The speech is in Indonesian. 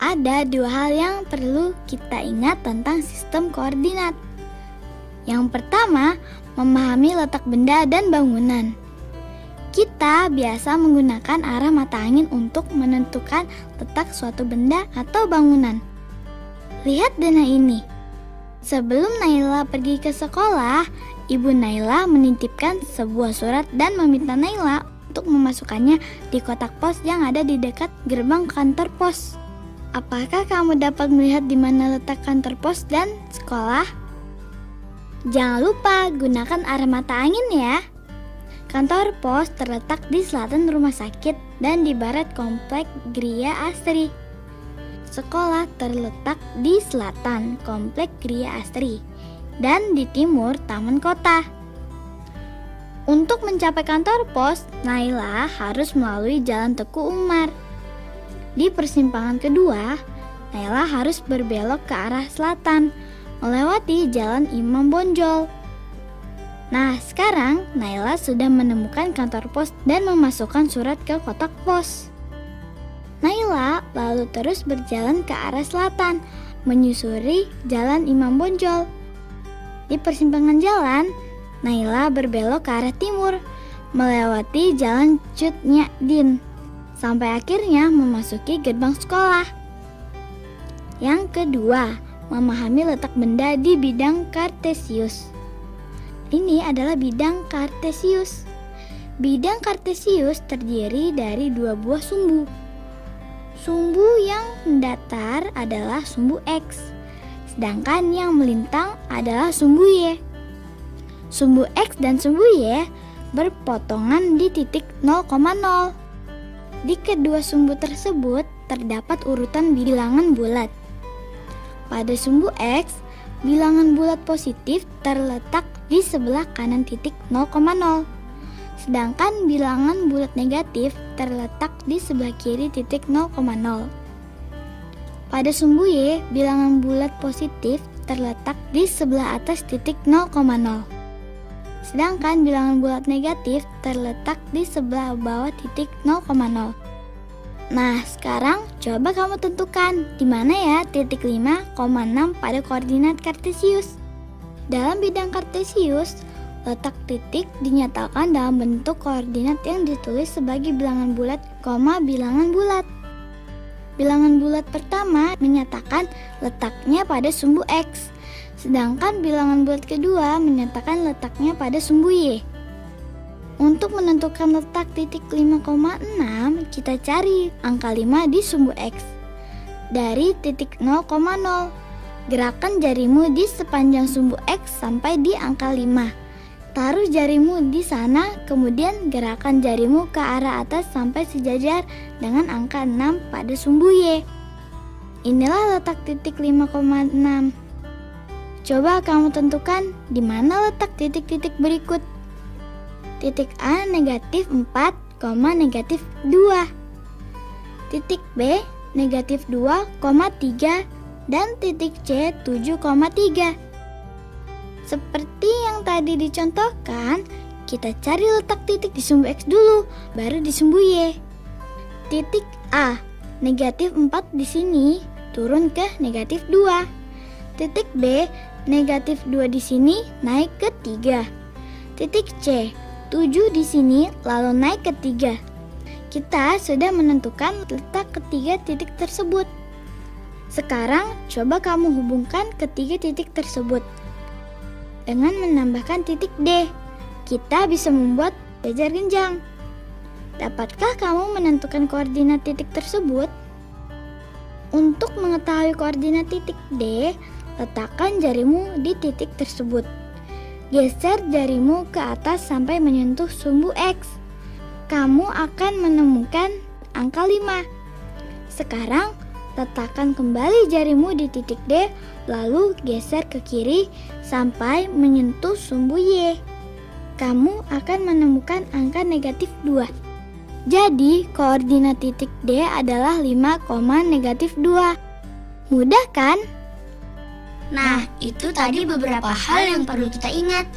Ada dua hal yang perlu kita ingat tentang sistem koordinat. Yang pertama, memahami letak benda dan bangunan. Kita biasa menggunakan arah mata angin untuk menentukan letak suatu benda atau bangunan. Lihat dana ini. Sebelum Naila pergi ke sekolah, Ibu Naila menitipkan sebuah surat dan meminta Naila untuk memasukkannya di kotak pos yang ada di dekat gerbang kantor pos. Apakah kamu dapat melihat di mana letak kantor pos dan sekolah? Jangan lupa gunakan arah mata angin ya. Kantor pos terletak di selatan rumah sakit dan di barat komplek Gria Astri. Sekolah terletak di selatan komplek Gria Astri dan di timur Taman Kota. Untuk mencapai kantor pos, Naila harus melalui Jalan Teku Umar. Di persimpangan kedua, Naila harus berbelok ke arah selatan, melewati Jalan Imam Bonjol. Nah, sekarang Naila sudah menemukan kantor pos dan memasukkan surat ke kotak pos. Naila lalu terus berjalan ke arah selatan, menyusuri Jalan Imam Bonjol. Di persimpangan jalan, Naila berbelok ke arah timur, melewati Jalan Cut Nyak Din, sampai akhirnya memasuki gerbang sekolah. Yang kedua, memahami letak benda di bidang kartesius. Ini adalah bidang kartesius. Bidang kartesius terdiri dari dua buah sumbu. Sumbu yang mendatar adalah sumbu X, sedangkan yang melintang adalah sumbu Y. Sumbu X dan sumbu Y berpotongan di titik 0,0. Di kedua sumbu tersebut terdapat urutan bilangan bulat. Pada sumbu X, bilangan bulat positif terletak di sebelah kanan titik 0,0. Sedangkan bilangan bulat negatif terletak di sebelah kiri titik 0,0. Pada sumbu Y, bilangan bulat positif terletak di sebelah atas titik 0,0. Sedangkan bilangan bulat negatif terletak di sebelah bawah titik 0,0. Nah, sekarang coba kamu tentukan di mana ya titik 5,6 pada koordinat kartesius. Dalam bidang kartesius, letak titik dinyatakan dalam bentuk koordinat yang ditulis sebagai bilangan bulat, bilangan bulat. Bilangan bulat pertama menyatakan letaknya pada sumbu X, sedangkan bilangan bulat kedua menyatakan letaknya pada sumbu Y. Untuk menentukan letak titik 5,6, kita cari angka 5 di sumbu X. Dari titik 0,0, gerakan jarimu di sepanjang sumbu X sampai di angka 5. Taruh jarimu di sana, kemudian gerakan jarimu ke arah atas sampai sejajar dengan angka 6 pada sumbu Y. Inilah letak titik 5,6. Coba kamu tentukan di mana letak titik-titik berikut. Titik A negatif 4, negatif 2. Titik B negatif 2,3 dan titik C 7,3. Seperti yang tadi dicontohkan, kita cari letak titik di sumbu X dulu, baru di sumbu Y. Titik A negatif 4 di sini turun ke negatif 2. Titik B negatif 2 di sini naik ke 3. Titik C 7 di sini lalu naik ke 3. Kita sudah menentukan letak ketiga titik tersebut. Sekarang coba kamu hubungkan ketiga titik tersebut dengan menambahkan titik D. Kita bisa membuat jajar genjang. Dapatkah kamu menentukan koordinat titik tersebut? Untuk mengetahui koordinat titik D, letakkan jarimu di titik tersebut. Geser jarimu ke atas sampai menyentuh sumbu X. Kamu akan menemukan angka 5. Sekarang, letakkan kembali jarimu di titik D, lalu geser ke kiri sampai menyentuh sumbu Y. Kamu akan menemukan angka negatif 2. Jadi, koordinat titik D adalah 5, negatif 2. Mudah kan? Nah, itu tadi beberapa hal yang perlu kita ingat.